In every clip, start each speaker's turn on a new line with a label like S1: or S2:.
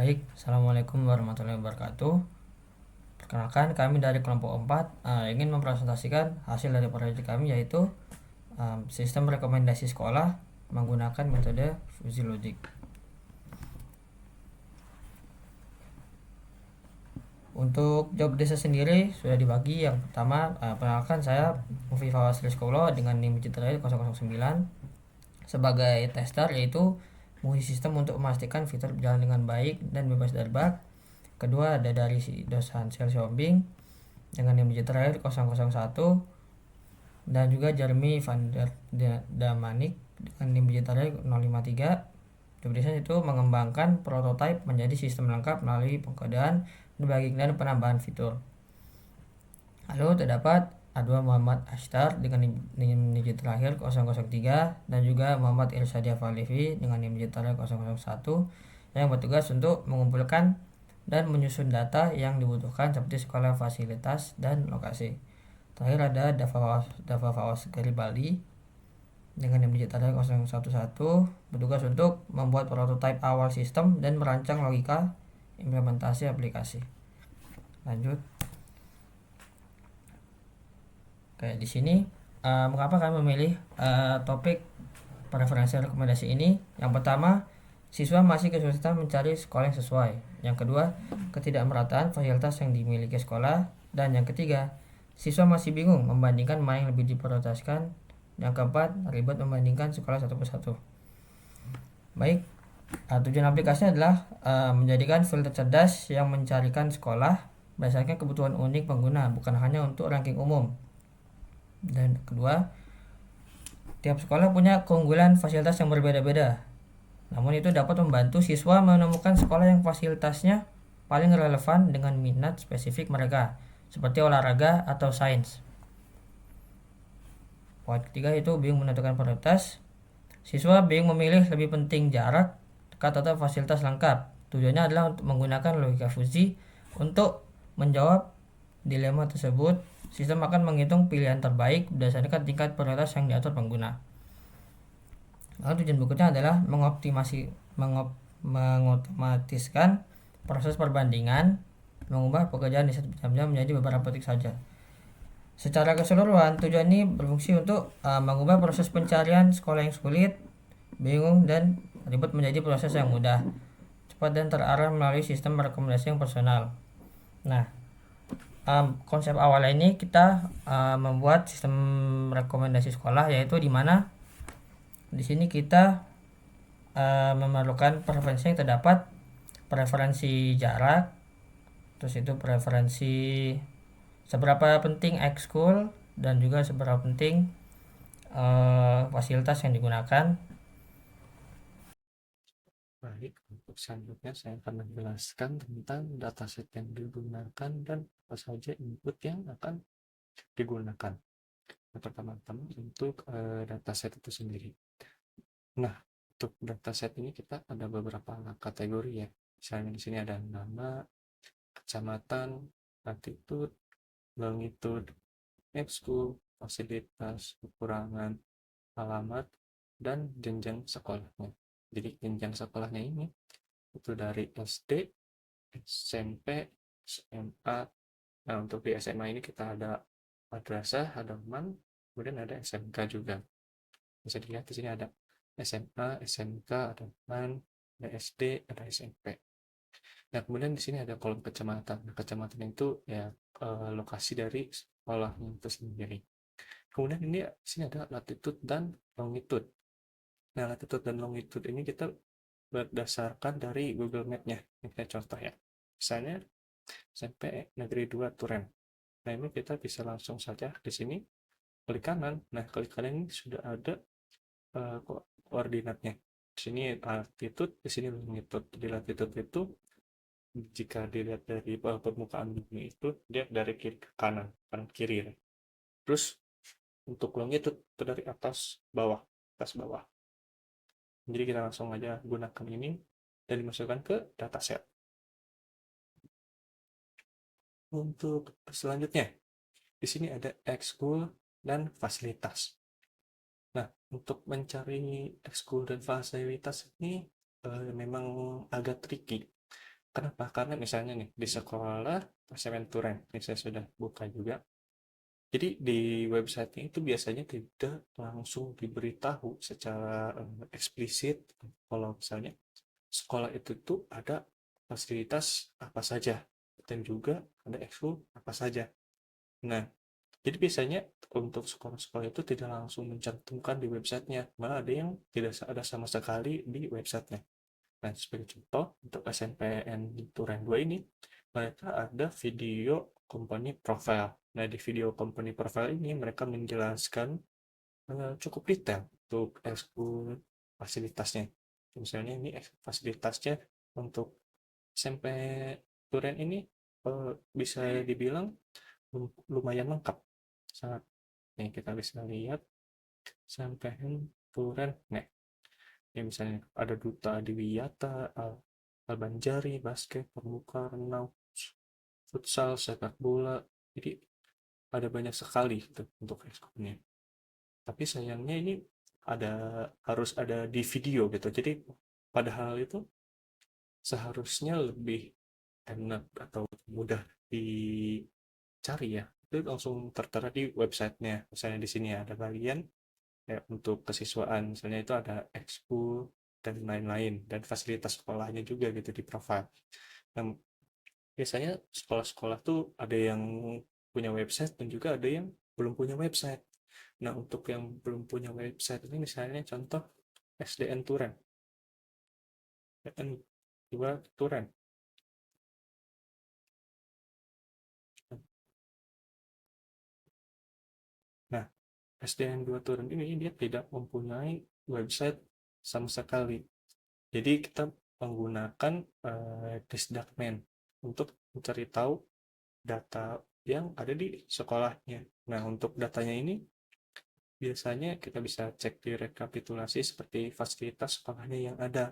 S1: Baik, Assalamualaikum warahmatullahi wabarakatuh. Perkenalkan, kami dari kelompok 4 ingin mempresentasikan hasil dari proyek kami, yaitu sistem rekomendasi sekolah menggunakan metode fuzzy logic. Untuk job desk sendiri sudah dibagi. Yang pertama, perkenalkan, saya Mufi Fawasri Skolo dengan NIM Citra 009 sebagai tester, yaitu menguji sistem untuk memastikan fitur berjalan dengan baik dan bebas dari bug. Kedua, ada dari dosen Chelsea Hombing dengan NIM Citra 001, dan juga Jeremy van der Damanik dengan NIM Citra 053. Job design itu mengembangkan prototipe menjadi sistem lengkap melalui pengkodean, debugging, dan penambahan fitur. Lalu terdapat Adwa Muhammad Ashtar dengan NIM digit terakhir 003 dan juga Muhammad Irsadia Falifi dengan NIM digit terakhir 001 yang bertugas untuk mengumpulkan dan menyusun data yang dibutuhkan seperti sekolah, fasilitas, dan lokasi. Terakhir ada Dava Fawas Garibaldi dengan NIM digit terakhir 011 bertugas untuk membuat prototipe awal sistem dan merancang logika implementasi aplikasi. Lanjut. Kayak di sini, mengapa kami memilih topik preferensi rekomendasi ini? Yang pertama, siswa masih kesulitan mencari sekolah yang sesuai. Yang kedua, ketidakmerataan fasilitas yang dimiliki sekolah. Dan yang ketiga, siswa masih bingung membandingkan mana yang lebih diprioritaskan. Yang keempat, ribet membandingkan sekolah satu persatu. Baik, tujuan aplikasinya adalah menjadikan filter cerdas yang mencarikan sekolah berdasarkan kebutuhan unik pengguna, bukan hanya untuk ranking umum. Dan kedua, tiap sekolah punya keunggulan fasilitas yang berbeda-beda. Namun itu dapat membantu siswa menemukan sekolah yang fasilitasnya paling relevan dengan minat spesifik mereka, seperti olahraga atau sains. Poin ketiga itu bingung menentukan prioritas. Siswa bingung memilih lebih penting jarak dekat atau fasilitas lengkap. Tujuannya adalah untuk menggunakan logika fuzzy untuk menjawab dilema tersebut. Sistem akan menghitung pilihan terbaik berdasarkan tingkat prioritas yang diatur pengguna. Lalu tujuan berikutnya adalah mengotomatiskan proses perbandingan, mengubah pekerjaan di satu jam-jam menjadi beberapa detik saja. Secara keseluruhan, tujuan ini berfungsi untuk mengubah proses pencarian sekolah yang sulit, bingung, dan ribet menjadi proses yang mudah, cepat, dan terarah melalui sistem rekomendasi yang personal. Nah, konsep awalnya ini kita membuat sistem rekomendasi sekolah, yaitu di mana di sini kita memerlukan preferensi yang terdapat, preferensi jarak, terus itu preferensi seberapa penting ekskul, dan juga seberapa penting fasilitas yang digunakan.
S2: Baik, untuk selanjutnya saya akan menjelaskan tentang dataset yang digunakan dan apa saja input yang akan digunakan. Yang pertama-tama untuk dataset itu sendiri. Nah, untuk dataset ini kita ada beberapa kategori ya. Misalnya di sini ada nama, kecamatan, latitude, longitude, ekskul, fasilitas, kekurangan, alamat, dan jenjang sekolahnya. Jadi jenjang sekolahnya ini itu dari SD, SMP, SMA. Nah, untuk di SMA ini kita ada madrasah, ada MAN, kemudian ada SMK juga. Bisa dilihat di sini ada SMA, SMK, ada MAN, ada SD, ada SMP. Nah, kemudian di sini ada kolom kecamatan. Nah, kecamatan itu ya lokasi dari sekolahnya itu sendiri. Kemudian ini di sini ada latitude dan longitude. Nah, latitude dan longitude ini kita berdasarkan dari Google Map-nya. Ini kita contoh ya. Misalnya SMP Negeri 2 Turen. Nah, ini kita bisa langsung saja di sini klik kanan. Nah, klik kanan ini sudah ada koordinatnya. Di sini latitude, di sini longitude. Di latitude itu jika dilihat dari permukaan bumi itu dia dari kiri ke kanan, kanan kiri ya. Terus untuk longitude itu dari atas bawah. Jadi kita langsung aja gunakan ini dan dimasukkan ke dataset. Untuk selanjutnya, di sini ada ekskul dan fasilitas. Nah, untuk mencari ekskul dan fasilitas ini memang agak tricky. Kenapa? Karena misalnya nih di sekolah Pasemen Turen, ini saya sudah buka juga. Jadi di website itu biasanya tidak langsung diberitahu secara eksplisit kalau misalnya sekolah itu tuh ada fasilitas apa saja dan juga ada ekskul apa saja. Nah, jadi biasanya untuk sekolah-sekolah itu tidak langsung mencantumkan di websitenya, malah ada yang tidak ada sama sekali di websitenya. Nah, sebagai contoh, untuk SNPN Turen 2 ini, mereka ada video company profile. Nah, di video company profile ini, mereka menjelaskan cukup detail untuk ekskul fasilitasnya. Misalnya ini fasilitasnya untuk SMP Turen ini bisa dibilang lumayan lengkap. Sangat. Nih, kita bisa lihat sampai Turen. Nah, ya misalnya ada Duta Adiwiyata, Albanjari, basket, pramuka, renang, futsal, sepak bola. Jadi ada banyak sekali gitu untuk ekskulnya. Tapi sayangnya ini harus ada di video gitu. Jadi padahal itu seharusnya lebih enak atau mudah dicari ya. Itu langsung tertera di websitenya. Misalnya di sini ada bagian ya, untuk kesiswaan, misalnya itu ada ekskul dan lain-lain, dan fasilitas sekolahnya juga gitu di profile. Nah, biasanya sekolah-sekolah tuh ada yang punya website dan juga ada yang belum punya website. Nah, untuk yang belum punya website ini misalnya contoh SDN Turen, SDN 2 Turen. Nah, SDN 2 Turen ini dia tidak mempunyai website sama sekali. Jadi kita menggunakan Disdakmen untuk mencari tahu data yang ada di sekolahnya. Nah, untuk datanya ini biasanya kita bisa cek di rekapitulasi seperti fasilitas sekolahnya yang ada.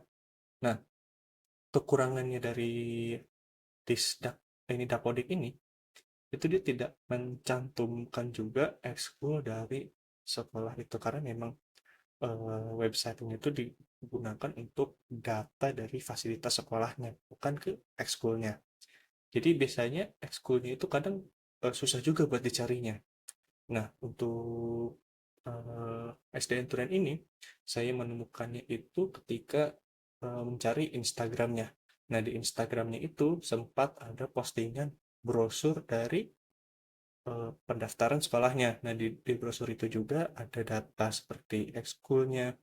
S2: Nah, kekurangannya dari Disdak ini Dapodik ini itu dia tidak mencantumkan juga ekskul dari sekolah itu karena memang website ini itu digunakan untuk data dari fasilitas sekolahnya, bukan ke ekskulnya. Jadi biasanya ekskulnya itu kadang susah juga buat dicarinya. Nah, untuk SDN Turen ini, saya menemukannya itu ketika mencari Instagramnya. Nah, di Instagramnya itu sempat ada postingan brosur dari pendaftaran sekolahnya. Nah, di brosur itu juga ada data seperti ekskulnya,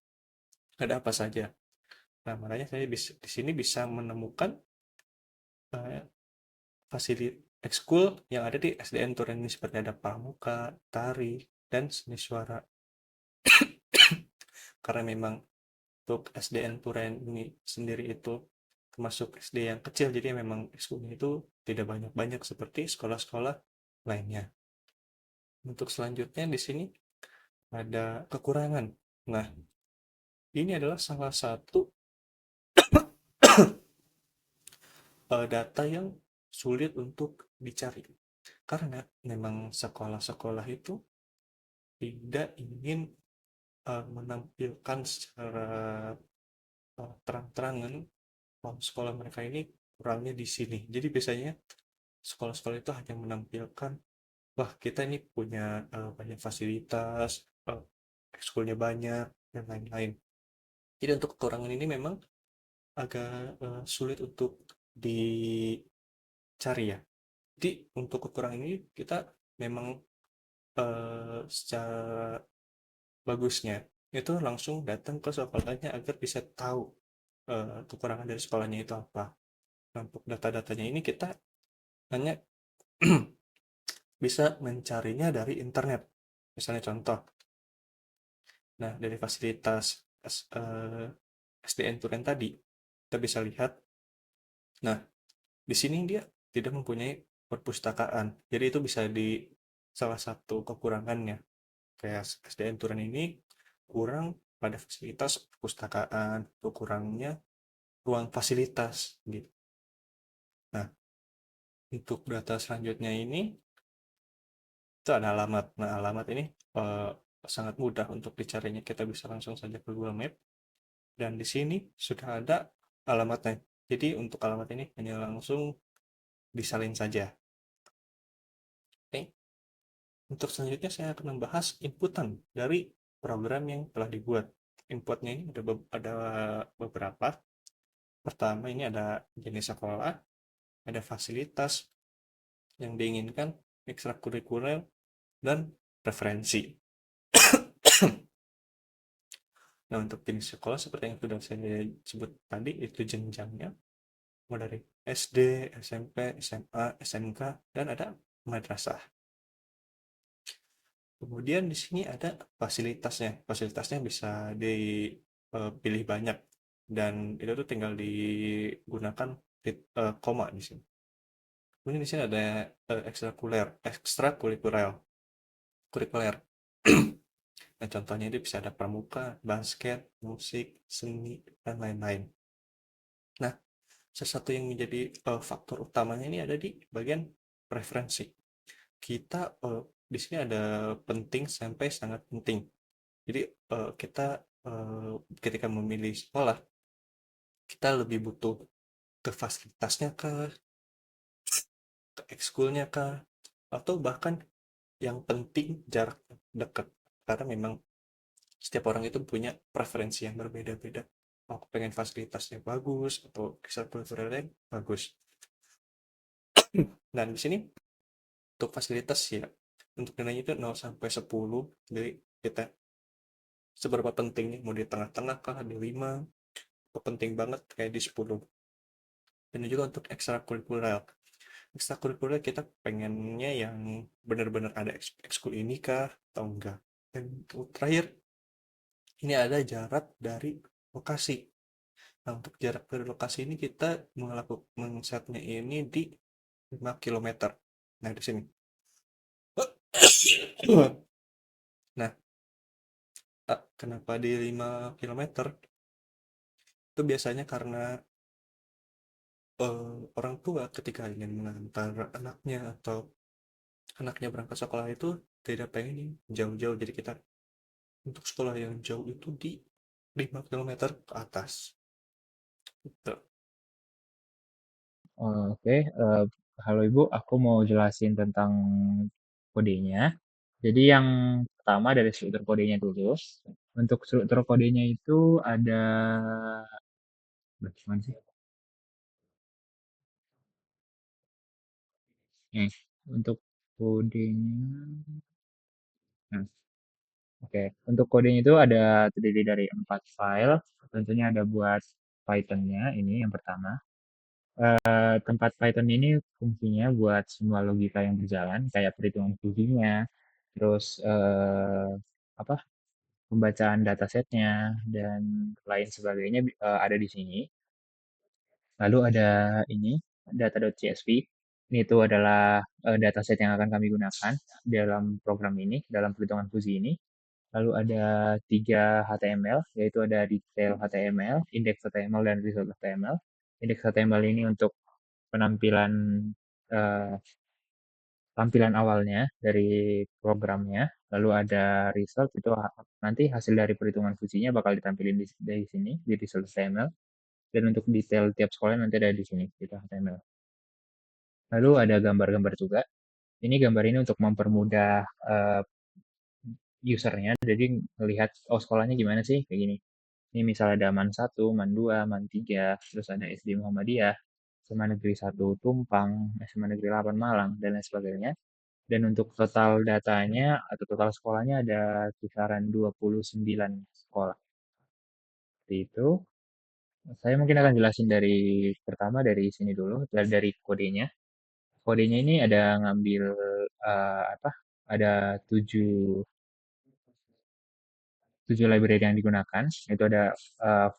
S2: ada apa saja. Nah, makanya saya di sini bisa menemukan eh, fasilitas ekskul yang ada di SDN Turen ini seperti ada pramuka, tari, dan seni suara. Karena memang untuk SDN Turen ini sendiri itu termasuk SD yang kecil, jadi memang ekskulnya itu tidak banyak-banyak seperti sekolah-sekolah lainnya. Untuk selanjutnya di sini ada kekurangan. Nah, ini adalah salah satu data yang sulit untuk dicari. Karena memang sekolah-sekolah itu tidak ingin menampilkan secara terang-terangan bahwa sekolah mereka ini kurangnya di sini. Jadi biasanya sekolah-sekolah itu hanya menampilkan, wah kita ini punya banyak fasilitas, ekskulnya banyak, dan lain-lain. Jadi untuk kekurangan ini memang agak sulit untuk dicari ya. Jadi untuk kekurangan ini kita memang secara bagusnya itu langsung datang ke sekolahnya agar bisa tahu kekurangan dari sekolahnya itu apa. Nah, untuk data-datanya ini kita hanya bisa mencarinya dari internet. Misalnya contoh, nah dari fasilitas SDN Turen tadi, kita bisa lihat, nah di sini dia tidak mempunyai perpustakaan. Jadi itu bisa di salah satu kekurangannya. Kayak SDN Turen ini kurang pada fasilitas perpustakaan, kurangnya ruang fasilitas gitu. Nah, untuk data selanjutnya ini itu ada alamat. Nah, alamat ini eh, sangat mudah untuk dicarinya. Kita bisa langsung saja ke Google Map dan di sini sudah ada alamatnya. Jadi untuk alamat ini hanya langsung disalin saja. Oke. Untuk selanjutnya saya akan membahas inputan dari program yang telah dibuat. Inputnya ini ada beberapa. Pertama ini ada jenis sekolah, ada fasilitas yang diinginkan, ekstrakurikuler, dan referensi. Nah, untuk jenis sekolah seperti yang sudah saya sebut tadi, itu jenjangnya mulai dari SD, SMP, SMA, SMK, dan ada madrasah. Kemudian di sini ada fasilitasnya. Fasilitasnya bisa dipilih banyak dan itu tuh tinggal digunakan koma di sini. Kemudian di sini ada ekstrakurikuler. Kurikuler. Nah, contohnya itu bisa ada pramuka, basket, musik, seni, dan lain-lain. Nah, sesuatu yang menjadi faktor utamanya ini ada di bagian preferensi. Kita di sini ada penting sampai sangat penting. Jadi kita ketika memilih sekolah, kita lebih butuh ke fasilitasnya kah, ke ekskulnya kah, atau bahkan yang penting jarak dekat. Karena memang setiap orang itu punya preferensi yang berbeda-beda. Aku pengen fasilitasnya bagus atau ekstrakurikulernya bagus. Dan di sini untuk fasilitas ya, untuk nilainya itu 0 sampai 10. Jadi kita seberapa pentingnya, mau di tengah-tengah kah, di 5, penting banget kayak di 10. Dan juga untuk ekstrakurikuler. Ekstrakurikuler kita pengennya yang benar-benar ada ekskul ini kah atau enggak. Dan terakhir, ini ada jarak dari lokasi. Nah, untuk jarak dari lokasi ini kita melakukan setnya ini di 5 km. Nah, di sini. Nah, kenapa di 5 km? Itu biasanya karena orang tua ketika ingin mengantar anaknya atau anaknya berangkat sekolah itu tidak pengen jauh-jauh. Jadi kita untuk sekolah yang jauh itu di 5 kilometer ke atas. Gitu.
S3: Oke, halo Ibu, aku mau jelasin tentang kodenya. Jadi yang pertama dari struktur kodenya dulu. Untuk struktur kodenya itu ada, gimana sih? Nih, untuk kodenya, nah, oke. Untuk kodenya itu ada terdiri dari 4 file. Tentunya ada buat Python-nya, ini yang pertama. Tempat Python ini fungsinya buat semua logika yang berjalan, kayak perhitungan fungsinya, terus apa pembacaan datasetnya dan lain sebagainya ada di sini. Lalu ada ini data.csv. Ini itu adalah dataset yang akan kami gunakan dalam program ini, dalam perhitungan fungsi ini. Lalu ada 3 HTML, yaitu ada detail HTML, index HTML, dan result HTML. Index HTML ini untuk penampilan eh, tampilan awalnya dari programnya, lalu ada result itu nanti hasil dari perhitungan fungsinya bakal ditampilin di sini di result HTML, dan untuk detail tiap sekolah nanti ada di sini di HTML. Lalu ada gambar-gambar juga. Ini gambar ini untuk mempermudah usernya, jadi melihat oh sekolahnya gimana sih kayak gini. Ini misalnya ada MAN 1, MAN 2, MAN 3, terus ada SD Muhammadiyah, SMA Negeri 1 Tumpang, SMA Negeri 8 Malang, dan lain sebagainya. Dan untuk total datanya atau total sekolahnya ada kisaran 29 sekolah. Seperti itu. Saya mungkin akan jelasin dari pertama dari sini dulu, dari kodenya. Kodenya ini ada ngambil apa? Ada 7 library yang digunakan. Itu ada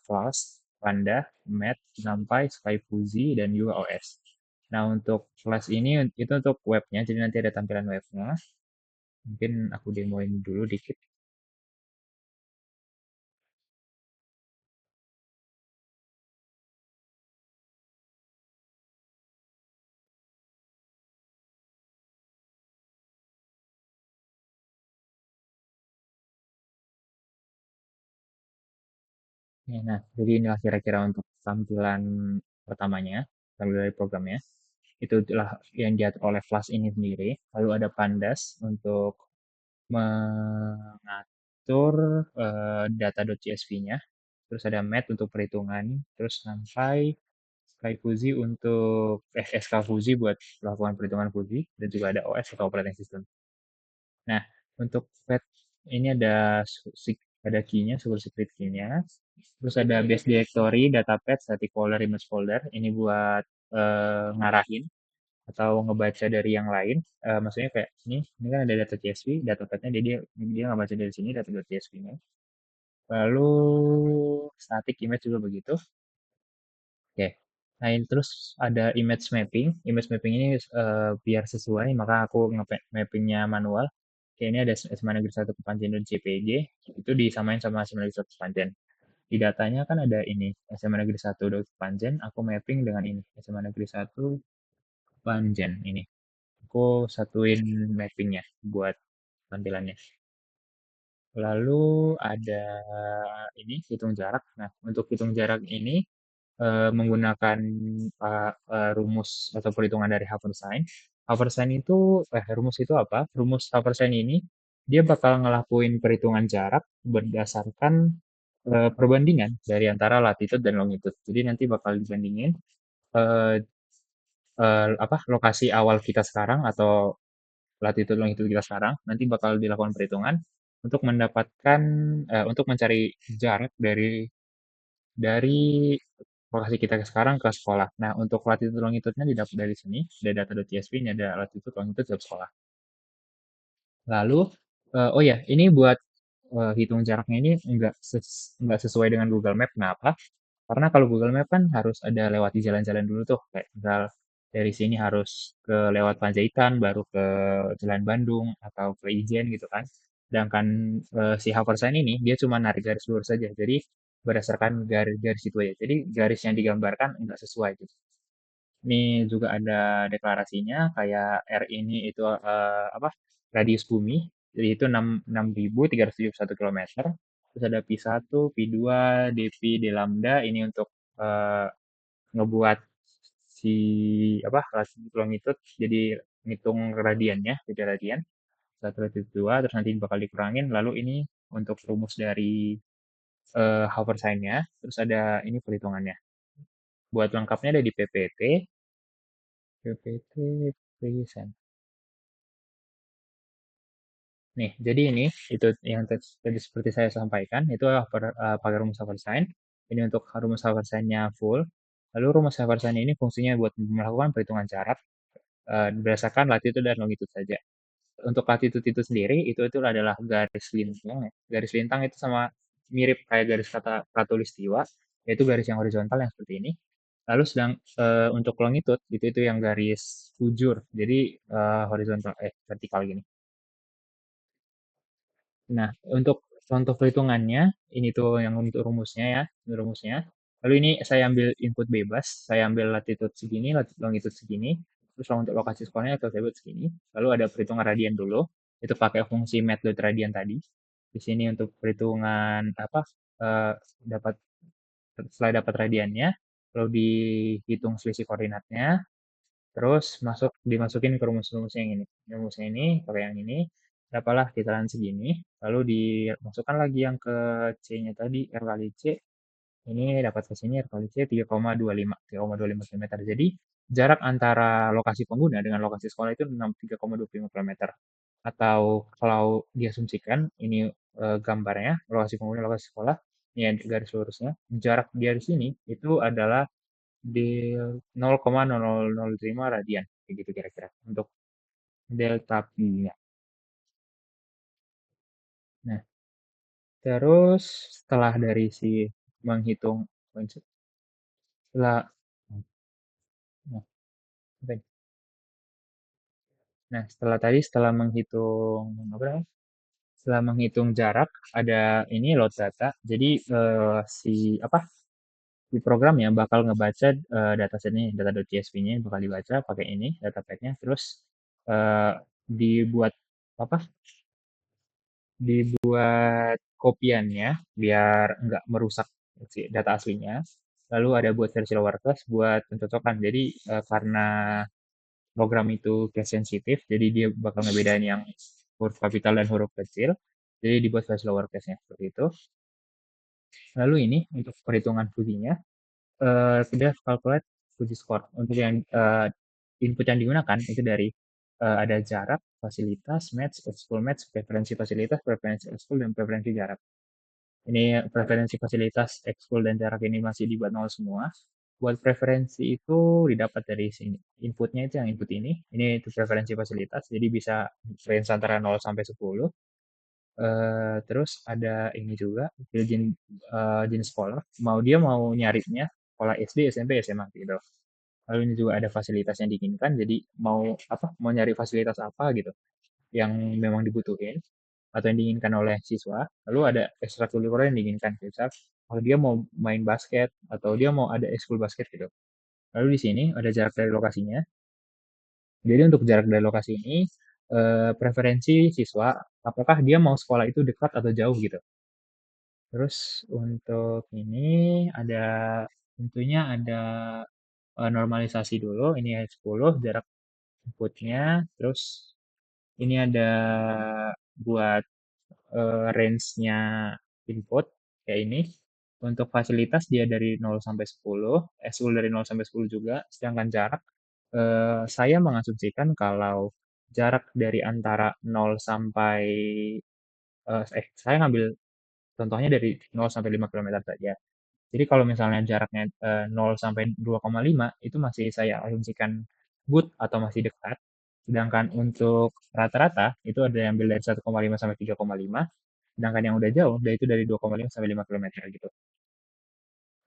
S3: Flask, Panda, Math, NumPy, SkyFuzzy, dan juga OS. Nah, untuk Flask ini itu untuk webnya, jadi nanti ada tampilan webnya. Mungkin aku demoin dulu dikit. Ya, nah, jadi inilah kira-kira untuk tampilan pertamanya, lalu dari programnya. Itu adalah yang diatur oleh Flash ini sendiri. Lalu ada Pandas untuk mengatur data.csv-nya. Terus ada Mat untuk perhitungan. Terus sampai SkyFuzzy untuk SK buat melakukan perhitungan Fuzi. Dan juga ada OS atau operating system. Nah, untuk pet ini ada key-nya, super secret key-nya. Terus ada base directory, data pet, static folder, image folder. Ini buat ngarahin atau ngebaca dari yang lain. Maksudnya kayak ini kan ada data CSV, data petnya dia ngebaca dari sini data CSV-nya. Lalu static image juga begitu. Oke. Nah, ini terus ada image mapping. Image mapping ini biar sesuai, maka aku mappingnya manual. Oke, ini ada SMA Negeri 1 Kepanjen dan JPG. Itu disamain sama SMA Negeri 1 Kepanjen. Di datanya kan ada ini, SMA Negeri 1 Kepanjen, aku mapping dengan ini, SMA Negeri 1 Kepanjen ini. Aku satuin mappingnya buat tampilannya. Lalu ada ini hitung jarak. Nah, untuk hitung jarak ini menggunakan rumus atau perhitungan dari Haversine. Haversine itu rumus itu apa? Rumus Haversine ini dia bakal ngelakuin perhitungan jarak berdasarkan perbandingan dari antara latitude dan longitude. Jadi nanti bakal dibandingin eh, apa lokasi awal kita sekarang atau latitude longitude kita sekarang nanti bakal dilakukan perhitungan untuk mendapatkan untuk mencari jarak dari lokasi kita sekarang ke sekolah. Nah, untuk latitude longitude-nya didapat dari sini, dari data.csv ini ada latitude longitude tiap sekolah. Lalu, oh ya, ini buat hitung jaraknya ini nggak sesuai dengan Google Map. Kenapa? Karena kalau Google Map kan harus ada lewati jalan-jalan dulu tuh, kayak misal dari sini harus ke lewat Panjaitan, baru ke Jalan Bandung atau ke Ijen gitu kan. Sedangkan si Haversign ini dia cuma narik garis lurus saja, jadi berdasarkan garis-garis itu aja. Jadi garis yang digambarkan nggak sesuai gitu. Ini juga ada deklarasinya kayak R ini itu apa? Radius bumi. Jadi itu 6.371 kilometer. Terus ada Pi 1, Pi 2, dP, d lambda ini untuk eh, ngebuat si apa? Longitude jadi ngitung radiannya, jadi radian. 1/2 terus nanti bakal dikurangin lalu ini untuk rumus dari hover sign-nya terus ada ini perhitungannya buat lengkapnya ada di PPT present. Nih, jadi ini itu yang tadi seperti saya sampaikan itu pakai rumus Haversine. Ini untuk rumus Haversine-nya full. Lalu rumus Haversine ini fungsinya buat melakukan perhitungan jarak berdasarkan latitude dan longitude saja. Untuk latitude itu sendiri itu adalah garis lintang ya. Garis lintang itu sama mirip kayak garis kata khatulistiwa, yaitu garis yang horizontal yang seperti ini. Lalu sedang untuk longitude itu yang garis bujur, jadi horizontal vertikal gini. Nah, untuk contoh perhitungannya, ini tuh yang untuk rumusnya ya, ini rumusnya. Lalu ini saya ambil input bebas, saya ambil latitude segini, longitude segini, terus untuk lokasi sekolahnya atau table segini. Lalu ada perhitungan radian dulu, itu pakai fungsi radian tadi. Di sini untuk perhitungan apa, eh, dapat setelah dapat radiannya, lalu dihitung selisih koordinatnya, terus dimasukin ke rumus-rumusnya yang ini. Rumusnya ini pakai yang ini, dapatlah kisaran segini, lalu dimasukkan lagi yang ke C-nya tadi, R kali C, ini dapat ke sini R kali C 3,25 km. Jadi jarak antara lokasi pengguna dengan lokasi sekolah itu 3,25 km. Atau kalau diasumsikan, ini gambarnya, lokasi pengguna, lokasi sekolah, ini garis lurusnya, jarak dari sini itu adalah di 0,0005 radian kayak gitu kira-kira untuk delta P-nya. Nah, terus setelah dari si menghitung setelah nah, nah, setelah menghitung apa namanya? Setelah menghitung jarak ada ini load data. Jadi si apa? Di programnya bakal ngebaca datasetnya data.csv-nya bakal dibaca pakai ini datapacknya terus eh, dibuat apa dibuat kopiannya biar nggak merusak si data aslinya. lalu ada buat versi lower class buat pencocokan. Jadi karena program itu case sensitif, jadi dia bakal ngebedain yang huruf kapital dan huruf kecil. Jadi dibuat versi lower case-nya seperti itu. Lalu ini untuk perhitungan Fuji-nya, dia calculate Fuji score. Untuk yang input yang digunakan itu dari ada jarak, fasilitas, match, ekskul match, preferensi fasilitas, preferensi ekskul, dan preferensi jarak. Ini preferensi fasilitas, ekskul, dan jarak ini masih dibuat nol semua. Buat preferensi itu didapat dari sini. Inputnya itu yang input ini. Ini itu preferensi fasilitas, jadi bisa range antara 0 sampai 10. Terus ada ini juga, jenis sekolah. Mau nyarinya sekolah SD, SMP, SMA gitu. Lalu ini juga ada fasilitas yang diinginkan, jadi mau nyari fasilitas apa gitu yang memang dibutuhin atau yang diinginkan oleh siswa. Lalu ada ekstrakurikuler yang diinginkan, misal kalau dia mau main basket atau dia mau ada ekskul basket gitu. Lalu di sini ada jarak dari lokasinya. Jadi untuk jarak dari lokasi ini preferensi siswa, apakah dia mau sekolah itu dekat atau jauh gitu. Terus untuk ini ada tentunya ada normalisasi dulu. Ini 10 jarak inputnya. Terus ini ada buat range-nya input kayak ini. Untuk fasilitas dia dari 0 sampai 10, SU dari 0 sampai 10 juga, sedangkan jarak saya mengasumsikan kalau jarak dari antara 0 sampai saya ngambil contohnya dari 0 sampai 5 km saja. Jadi kalau misalnya jaraknya 0 sampai 2,5 itu masih saya asumsikan good atau masih dekat. Sedangkan untuk rata-rata itu ada yang ambil dari 1,5 sampai 3,5. Sedangkan yang udah jauh, itu dari 2,5 sampai 5 km gitu.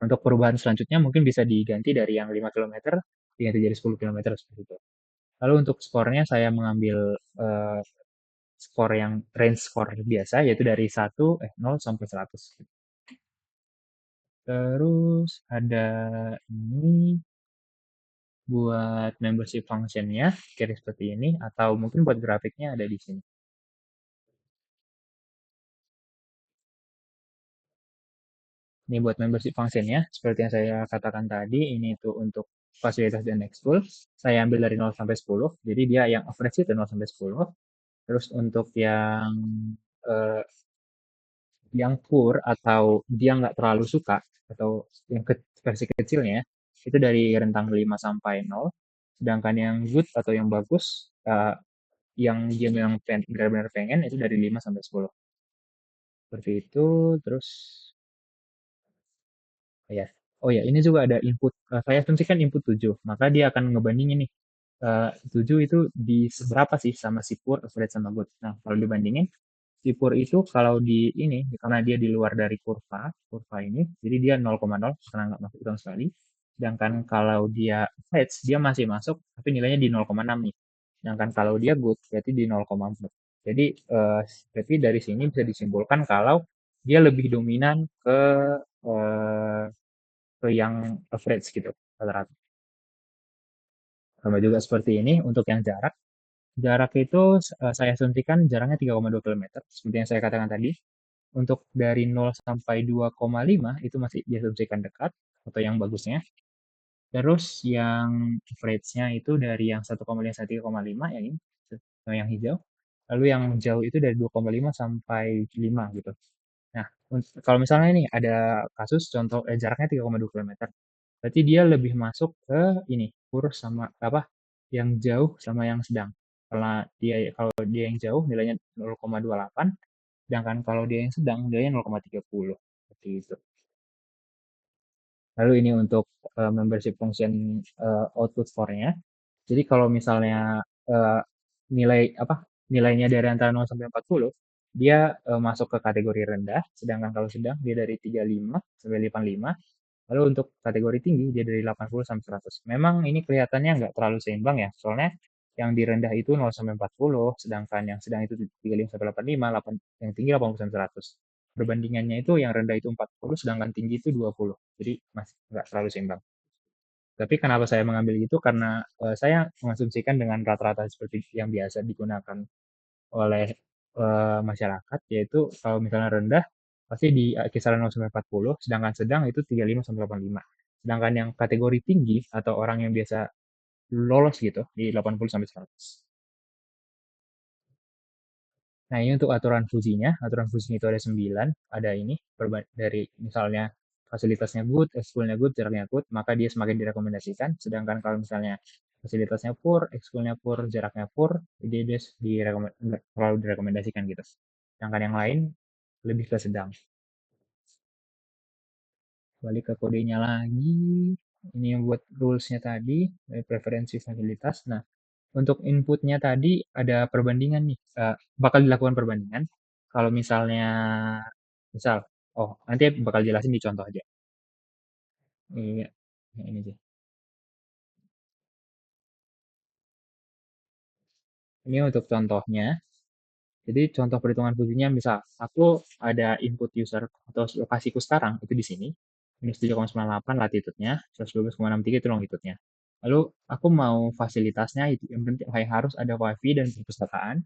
S3: Untuk perubahan selanjutnya mungkin bisa diganti dari yang 5 km, diganti jadi 10 km seperti itu. Lalu untuk skornya saya mengambil eh, skor yang range skor biasa, yaitu dari 0 sampai 100. Terus ada ini buat membership functionnya, kira seperti ini, atau mungkin buat grafiknya ada di sini. Ini buat membership functionnya, seperti yang saya katakan tadi, ini itu untuk fasilitas dan ekskul. Saya ambil dari 0 sampai 10, jadi dia yang average itu 0 sampai 10. Terus untuk eh, yang poor atau dia nggak terlalu suka, atau yang versi kecilnya, itu dari rentang 5 sampai 0. Sedangkan yang good atau yang bagus, yang dia memang benar-benar pengen, itu dari 5 sampai 10. Seperti itu, terus ya. Oh ya, ini juga ada input. Saya asumsikan input 7, maka dia akan ngebandingin nih. 7 itu di seberapa sih sama si poor, average sama good. Nah, kalau dibandingin, si poor itu kalau di ini, karena dia di luar dari kurva ini, jadi dia 0,0 karena nggak masuk sama sekali. Sedangkan kalau dia average, dia masih masuk, tapi nilainya di 0,6 nih. Sedangkan kalau dia good, berarti di 0,4. Jadi, berarti dari sini bisa disimpulkan kalau dia lebih dominan eh, ke yang average gitu rata-rata. Sama juga seperti ini untuk yang jarak. Jarak itu saya asumsikan jaraknya 3,2 km seperti yang saya katakan tadi. Untuk dari 0 sampai 2,5 itu masih diasumsikan dekat atau yang bagusnya. Terus yang average-nya itu dari yang 1,5 sampai 3,5 yang ini, yang hijau. Lalu yang jauh itu dari 2,5 sampai 5 gitu. Nah, kalau misalnya ini ada kasus contoh jaraknya 3,2 km. Berarti dia lebih masuk ke ini, kurus sama apa? Yang jauh sama yang sedang. Kalau dia yang jauh nilainya 0,28, sedangkan kalau dia yang sedang nilainya 0,30. Seperti itu. Lalu ini untuk membership function output score-nya. Jadi kalau misalnya eh, nilai apa nilainya dari antara 0 sampai 40, dia masuk ke kategori rendah, sedangkan kalau sedang dia dari 35 sampai 85. Lalu untuk kategori tinggi dia dari 80 sampai 100. Memang ini kelihatannya nggak terlalu seimbang ya, soalnya yang di rendah itu 0 sampai 40, sedangkan yang sedang itu 35 sampai 85, yang tinggi 80 sampai 100. Perbandingannya itu yang rendah itu 40, sedangkan tinggi itu 20. Jadi masih nggak terlalu seimbang. Tapi kenapa saya mengambil itu? Karena saya mengasumsikan dengan rata-rata seperti yang biasa digunakan oleh masyarakat, yaitu kalau misalnya rendah pasti di kisaran 0 sampai 40, sedangkan sedang itu 35 sampai 85. Sedangkan yang kategori tinggi atau orang yang biasa lolos gitu di 80 sampai 100. Nah, ini untuk aturan fusinya. Aturan fusinya itu ada 9. Ada ini, dari misalnya fasilitasnya good, ekskulnya good, jaraknya good, maka dia semakin direkomendasikan. Sedangkan kalau misalnya fasilitasnya poor, ekskulnya poor, jaraknya poor, dia nggak terlalu direkomendasikan gitu. Sedangkan yang lain lebih ke sedang. Balik ke kodenya lagi. Ini yang buat rulesnya tadi, dari preferensi fasilitas. Nah, untuk inputnya tadi ada perbandingan nih, bakal dilakukan perbandingan. Kalau misalnya, misal, oh nanti bakal jelasin di contoh aja. Iya, yang ini aja. Ini untuk contohnya. Jadi contoh perhitungan fungsinya misal, aku ada input user atau lokasiku sekarang itu di sini, -7,98 latitude-nya, 112,63 itu longitude-nya. Lalu aku mau fasilitasnya itu yang penting kayak harus ada wifi dan perpustakaan,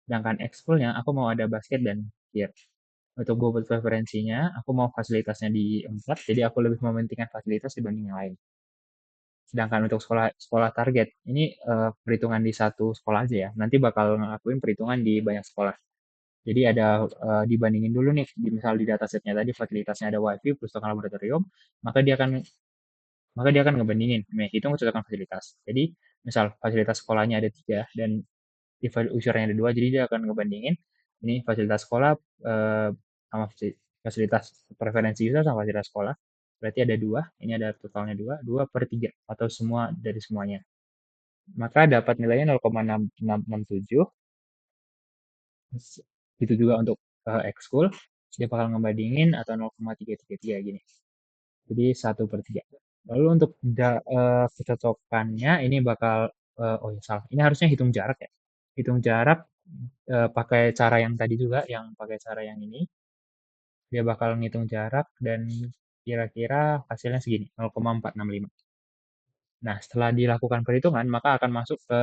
S3: sedangkan ekskul-nya aku mau ada basket dan gear. Untuk bobot preferensinya, aku mau fasilitasnya di 4, jadi aku lebih mementingkan fasilitas dibanding yang lain. Sedangkan untuk sekolah sekolah target, ini perhitungan di satu sekolah aja ya. Nanti bakal ngelakuin perhitungan di banyak sekolah. Jadi ada dibandingin dulu nih, misal di datasetnya tadi fasilitasnya ada wifi, perpustakaan laboratorium, maka dia akan ngebandingin, hitung kecocokan fasilitas. Jadi misal fasilitas sekolahnya ada 3 dan usernya ada 2, jadi dia akan ngebandingin ini fasilitas sekolah sama fasilitas preferensi user sama fasilitas sekolah. Berarti ada 2, ini ada totalnya 2, 2 per 3 atau semua dari semuanya. Maka dapat nilainya 0,667. Itu juga untuk ekskul, dia bakal ngebandingin atau 0,333 gini. Jadi 1/3. Lalu untuk kecocokannya ini bakal, oh ya salah, ini harusnya hitung jarak ya. Hitung jarak pakai cara yang tadi juga, yang pakai cara yang ini. Dia bakal ngitung jarak dan kira-kira hasilnya segini, 0,465. Nah, setelah dilakukan perhitungan, maka akan masuk ke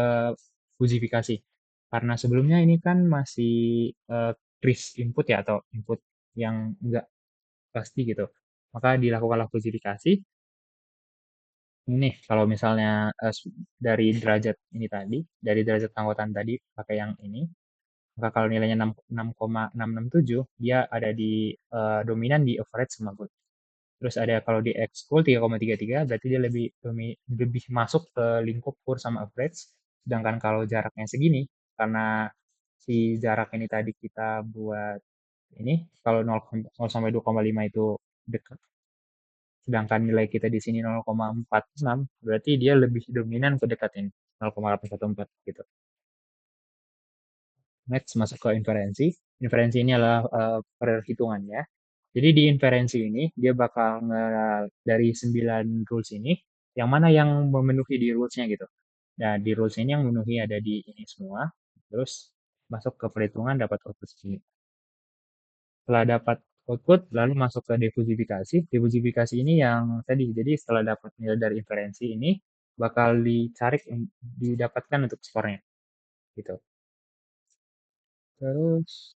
S3: fusifikasi. Karena sebelumnya ini kan masih kris input ya, atau input yang enggak pasti gitu. Maka dilakukanlah fusifikasi. Ini kalau misalnya dari derajat ini tadi, dari derajat anggotaan tadi pakai yang ini, maka kalau nilainya 6,667, dia ada di dominan di average sama good. Terus ada kalau di ekskul 3,33 berarti dia lebih masuk ke lingkup kur sama average. Sedangkan kalau jaraknya segini, karena si jarak ini tadi kita buat ini, kalau 0 sampai 2,5 itu dekat, sedangkan nilai kita di sini 0,46, berarti dia lebih dominan ke dekat ini, 0,814 gitu. Next masuk ke inferensi. Inferensi ini adalah perhitungannya. Jadi di inferensi ini dia bakal dari 9 rules ini yang mana yang memenuhi di rulesnya gitu. Nah, di rules ini yang memenuhi ada di ini semua. Terus masuk ke perhitungan dapat output segini. Setelah dapat output lalu masuk ke defusifikasi. Defusifikasi ini yang tadi. Jadi setelah dapat nilai dari inferensi ini bakal dicari didapatkan untuk skornya gitu. Terus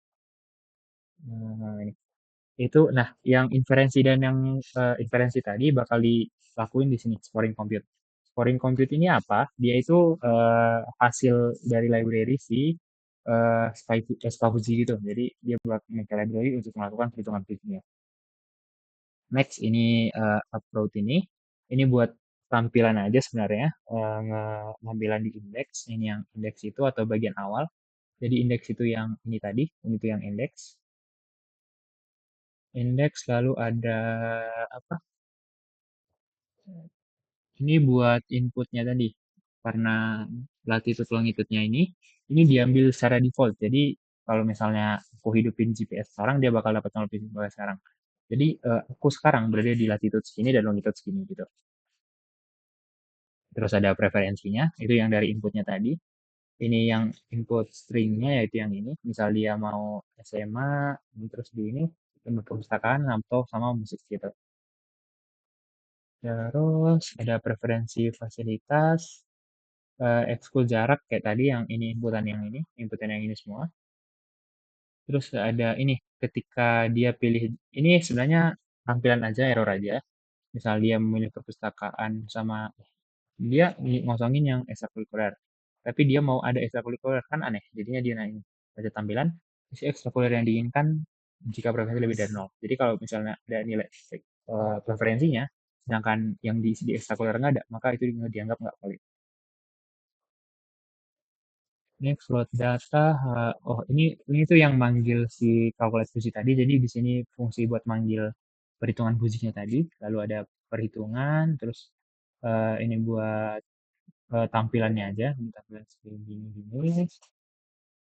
S3: ini. Itu, nah, yang inferensi dan yang inferensi tadi bakal dilakuin di sini, scoring compute. Scoring compute ini apa? Dia itu hasil dari library si SKFUGI gitu. Jadi dia pakai library untuk melakukan perhitungan-perhitungannya. Next, ini upload ini. Ini buat tampilan aja sebenarnya, ngambilan di indeks. Ini yang indeks itu atau bagian awal. Jadi indeks itu yang ini tadi, ini tuh yang indeks. Indeks lalu ada apa? Ini buat inputnya tadi. Karena latitude longitude-nya ini diambil secara default. Jadi kalau misalnya aku hidupin GPS sekarang, dia bakal dapat longitude sekarang. Jadi aku sekarang berada di latitude segini dan longitude segini gitu. Terus ada preferensinya, itu yang dari inputnya tadi. Ini yang input stringnya yaitu yang ini. Misal dia mau SMA, terus di ini, perpustakaan, atau sama musik gitu. Terus ada preferensi fasilitas, ekskul jarak kayak tadi yang ini inputan yang ini semua. Terus ada ini ketika dia pilih ini sebenarnya tampilan aja error aja. misal dia memilih perpustakaan sama dia ngosongin yang ekstrakurikuler, tapi dia mau ada ekstrakurikuler, kan aneh. Jadinya dia nanya baca tampilan isi ekstrakurikuler yang diinginkan jika preferensi lebih dari 0. Jadi kalau misalnya ada nilai preferensinya, sedangkan yang diisi di ekstrakurikuler nggak ada, maka itu dianggap nggak valid. Ini float data, oh ini tuh yang manggil si calculate fungsi tadi. Jadi di sini fungsi buat manggil perhitungan fungsinya tadi, lalu ada perhitungan, terus ini buat tampilannya aja, ini tampilan segini gini.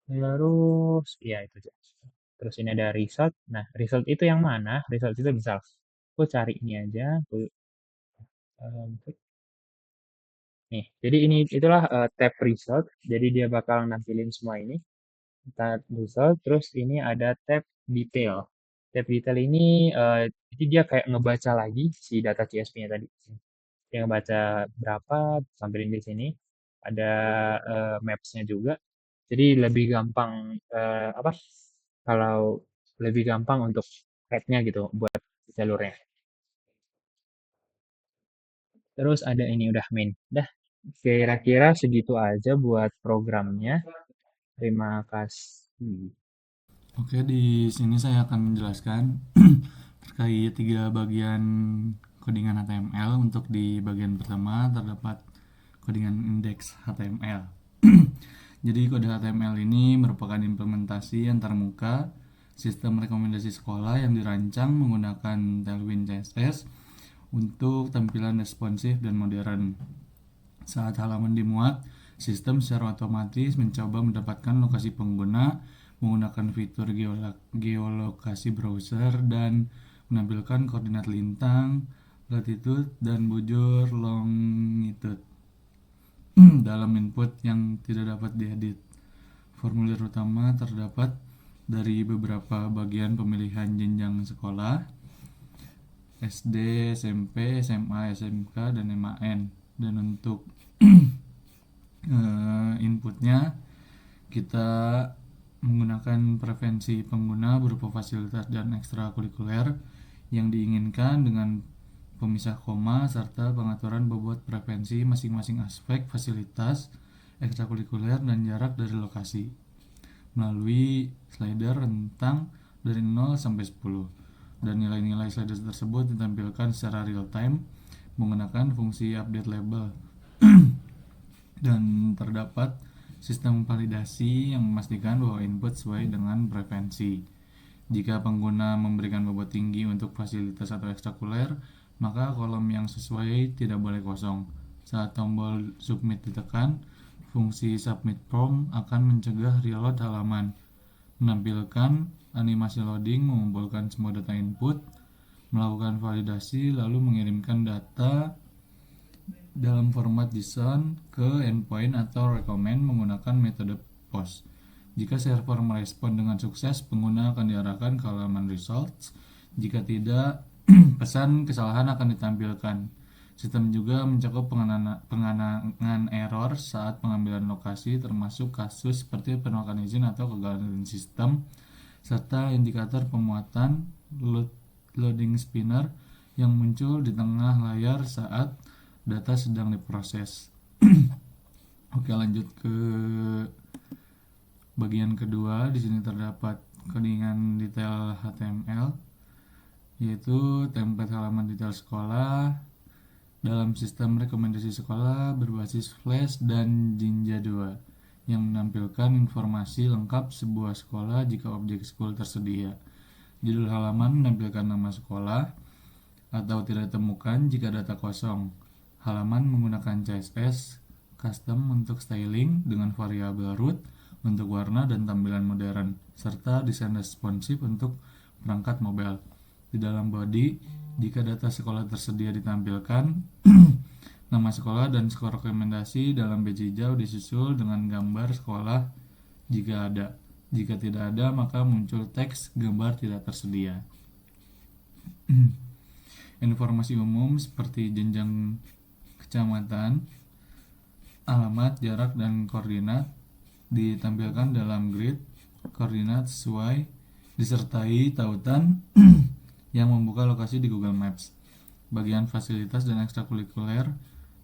S3: Terus ya itu aja. Terus ini ada result. Nah, result itu yang mana? Result itu misal aku cari ini aja, aku klik. Nih, jadi ini itulah tab result. Jadi dia bakal nampilin semua ini. Tab result, terus ini ada tab detail. Tab detail ini jadi dia kayak ngebaca lagi si data CSV-nya tadi. Dia ngebaca berapa, tampilin di sini. Ada maps-nya juga. Jadi lebih gampang apa? Kalau lebih gampang untuk add-nya gitu buat jalurnya. Terus ada ini udah main. Dah, kira-kira segitu aja buat programnya. Terima kasih.
S4: Oke, di sini saya akan menjelaskan terkait 3 bagian codingan HTML. Untuk di bagian pertama terdapat codingan indeks HTML. Jadi kode HTML ini merupakan implementasi antarmuka sistem rekomendasi sekolah yang dirancang menggunakan Tailwind CSS untuk tampilan responsif dan modern. Saat halaman dimuat, sistem secara otomatis mencoba mendapatkan lokasi pengguna menggunakan fitur geolokasi browser dan menampilkan koordinat lintang, latitude, dan bujur longitude dalam input yang tidak dapat diedit. Formulir utama terdapat dari beberapa bagian pemilihan jenjang sekolah, SD, SMP, SMA, SMK, dan MAN. Dan untuk inputnya kita menggunakan preferensi pengguna berupa fasilitas dan ekstrakurikuler yang diinginkan dengan pemisah koma serta pengaturan bobot preferensi masing-masing aspek fasilitas ekstrakurikuler dan jarak dari lokasi melalui slider rentang dari 0 sampai 10, dan nilai-nilai slider tersebut ditampilkan secara real time menggunakan fungsi update label. Dan terdapat sistem validasi yang memastikan bahwa input sesuai dengan preferensi. Jika pengguna memberikan bobot tinggi untuk fasilitas atau ekstrakurikuler, maka kolom yang sesuai tidak boleh kosong. Saat tombol submit ditekan, fungsi submit form akan mencegah reload halaman, menampilkan animasi loading, mengumpulkan semua data input, melakukan validasi, lalu mengirimkan data dalam format JSON ke endpoint atau recommend menggunakan metode POST. Jika server merespon dengan sukses, pengguna akan diarahkan ke halaman results. Jika tidak, pesan kesalahan akan ditampilkan. Sistem juga mencakup pengenangan error saat pengambilan lokasi, termasuk kasus seperti penolakan izin atau kegagalan sistem, serta indikator pemuatan loading spinner yang muncul di tengah layar saat data sedang diproses. Oke, lanjut ke bagian kedua. Di sini terdapat codingan detail HTML, yaitu template halaman detail sekolah dalam sistem rekomendasi sekolah berbasis Flash dan Jinja 2 yang menampilkan informasi lengkap sebuah sekolah jika objek school tersedia. Judul halaman menampilkan nama sekolah atau tidak ditemukan jika data kosong. Halaman menggunakan CSS custom untuk styling dengan variabel root untuk warna dan tampilan modern, serta desain responsif untuk perangkat mobile. Di dalam body, jika data sekolah tersedia ditampilkan, nama sekolah dan skor rekomendasi dalam batch hijau disusul dengan gambar sekolah jika ada. Jika tidak ada, maka muncul teks gambar tidak tersedia. Informasi umum seperti jenjang kecamatan, alamat, jarak, dan koordinat ditampilkan dalam grid koordinat sesuai disertai tautan yang membuka lokasi di Google Maps. bagian fasilitas dan ekstrakurikuler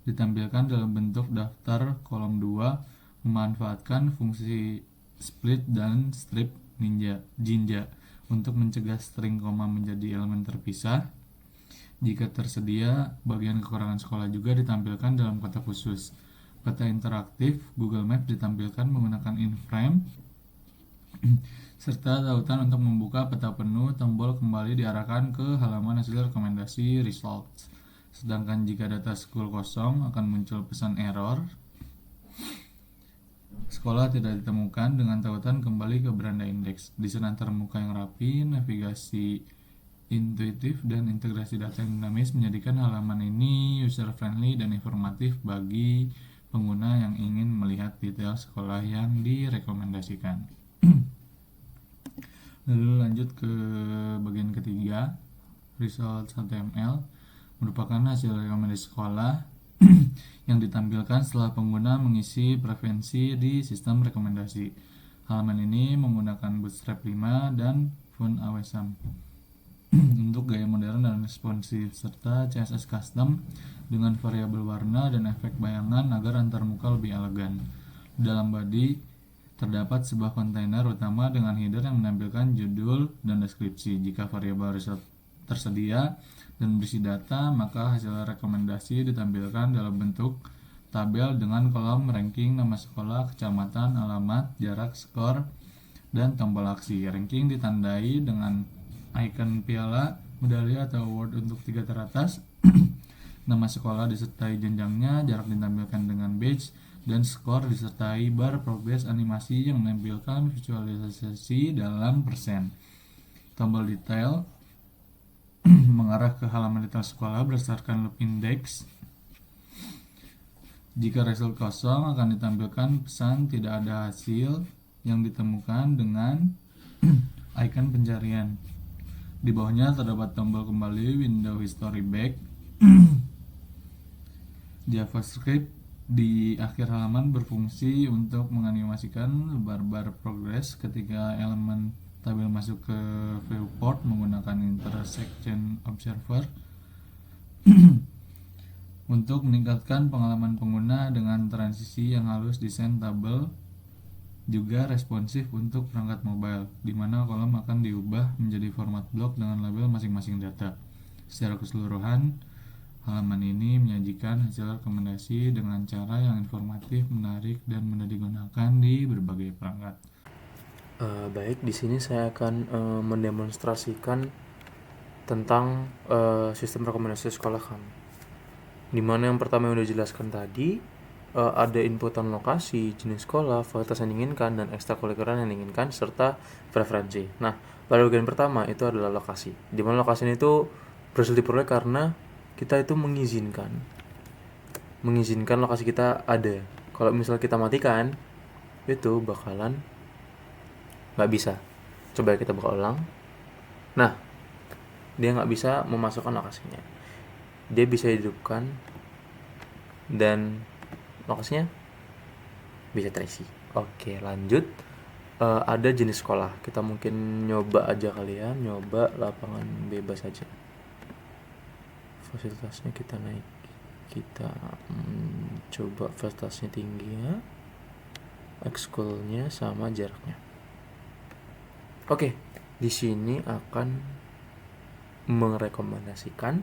S4: ditampilkan dalam bentuk daftar kolom 2, memanfaatkan fungsi split dan strip jinja untuk mencegah string koma menjadi elemen terpisah. Jika tersedia, bagian kekurangan sekolah juga ditampilkan dalam kotak khusus. Peta interaktif Google Maps ditampilkan menggunakan in-frame serta tautan untuk membuka peta penuh. Tombol kembali diarahkan ke halaman hasil rekomendasi results. Sedangkan jika data school kosong akan muncul pesan error. Sekolah tidak ditemukan dengan tautan kembali ke beranda indeks. Desain antarmuka yang rapi, navigasi intuitif, dan integrasi data yang dinamis menjadikan halaman ini user-friendly dan informatif bagi pengguna yang ingin melihat detail sekolah yang direkomendasikan. Lalu lanjut ke bagian ketiga, result HTML merupakan hasil rekomendasi sekolah yang ditampilkan setelah pengguna mengisi preferensi di sistem rekomendasi. Halaman ini menggunakan Bootstrap 5 dan font Awesome untuk gaya modern dan responsif, serta CSS custom dengan variabel warna dan efek bayangan agar antarmuka lebih elegan. Dalam body terdapat sebuah kontainer utama dengan header yang menampilkan judul dan deskripsi. Jika variabel result tersedia dan berisi data, maka hasil rekomendasi ditampilkan dalam bentuk tabel dengan kolom ranking, nama sekolah, kecamatan, alamat, jarak, skor, dan tombol aksi. Ranking ditandai dengan icon piala, medali atau award untuk 3 teratas. Nama sekolah disertai jenjangnya, jarak ditampilkan dengan badge, dan skor disertai bar progres animasi yang menampilkan visualisasi dalam persen. Tombol detail mengarah ke halaman detail sekolah berdasarkan loop index. Jika result kosong akan ditampilkan pesan tidak ada hasil yang ditemukan dengan icon pencarian. Di bawahnya terdapat tombol kembali, window history back, JavaScript di akhir halaman berfungsi untuk menganimasikan bar-bar progress ketika elemen tabel masuk ke viewport menggunakan intersection observer untuk meningkatkan pengalaman pengguna dengan transisi yang halus. Desain tabel juga responsif untuk perangkat mobile, di mana kolom akan diubah menjadi format blok dengan label masing-masing data. Secara keseluruhan, halaman ini menyajikan hasil rekomendasi dengan cara yang informatif, menarik, dan mudah digunakan di berbagai perangkat.
S2: Baik, di sini saya akan mendemonstrasikan tentang sistem rekomendasi sekolah kami. Dimana yang pertama yang udah dijelaskan tadi, ada inputan lokasi, jenis sekolah, fasilitas yang diinginkan, dan ekstrakurikuler yang diinginkan, serta preferensi. Nah, pada bagian pertama itu adalah lokasi. Dimana lokasi ini itu berhasil diperoleh karena kita itu mengizinkan lokasi kita ada. Kalau misalnya kita matikan, itu bakalan nggak bisa. Coba kita buka ulang. Nah, dia nggak bisa memasukkan lokasinya. Dia bisa hidupkan dan lokasinya bisa terisi. Oke, lanjut. Ada jenis sekolah. Kita mungkin nyoba aja kali ya, nyoba lapangan bebas aja. Fasilitasnya kita naik. Kita coba fasilitasnya tinggi ya. Ekskulnya sama jaraknya. Oke, di sini akan merekomendasikan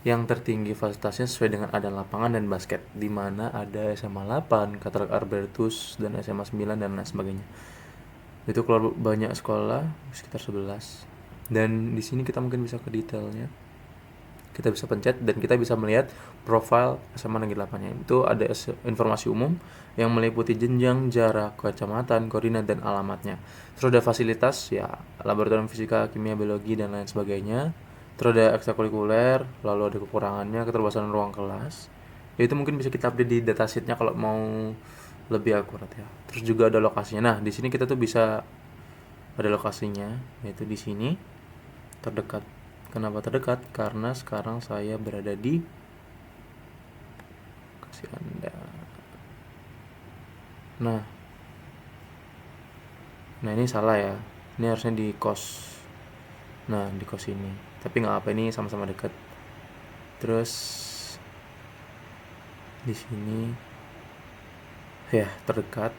S2: yang tertinggi fasilitasnya sesuai dengan ada lapangan dan basket, di mana ada SMA 8, Katolik Albertus, dan SMA 9 dan lain sebagainya. Itu keluar banyak sekolah, sekitar 11. Dan di sini kita mungkin bisa ke detailnya. Kita bisa pencet dan kita bisa melihat profil SMA Negeri 8-nya. Itu ada informasi umum yang meliputi jenjang, jarak, kecamatan, koordinat, dan alamatnya. Terus ada fasilitas, ya laboratorium fisika, kimia, biologi, dan lain sebagainya. Terus ada ekstrakurikuler, lalu ada kekurangannya, keterbatasan ruang kelas. Itu mungkin bisa kita update di datasheetnya kalau mau lebih akurat ya. Terus juga ada lokasinya. Nah, di sini kita tuh bisa ada lokasinya, yaitu di sini terdekat. Kenapa terdekat? Karena sekarang saya berada di, kasih Anda. Nah ini salah ya. Ini harusnya di kos. Nah, di kos ini. Tapi nggak apa, ini sama-sama dekat. Terus di sini ya terdekat,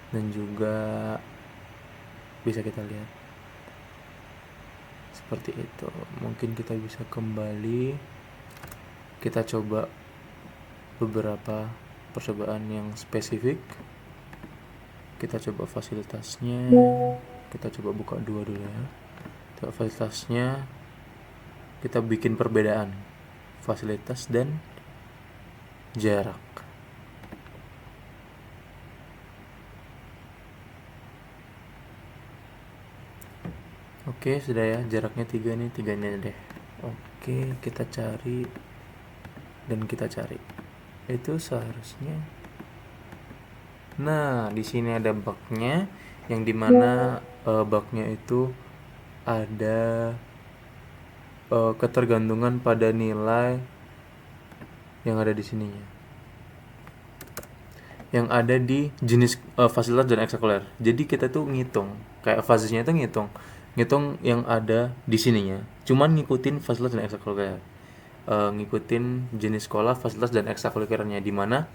S2: dan juga bisa kita lihat seperti itu. Mungkin kita bisa kembali, kita coba beberapa percobaan yang spesifik. Kita coba fasilitasnya, kita coba buka dua dulu ya. Coba fasilitasnya, kita bikin perbedaan fasilitas dan jarak. Oke, sudah ya, jaraknya 3 nih, 3 ini deh. Oke, kita cari dan kita cari. Itu seharusnya. Nah, di sini ada bugnya, yang dimana bugnya itu ada ketergantungan pada nilai yang ada di sininya, yang ada di jenis fasilitas dan ekstrakurikuler. Jadi kita tuh ngitung, kayak fasenya itu ngitung yang ada di sininya, cuman ngikutin fasilitas dan ekstrakurikuler. Ngikutin jenis sekolah, fasilitas dan ekstrakurikulernya, di mana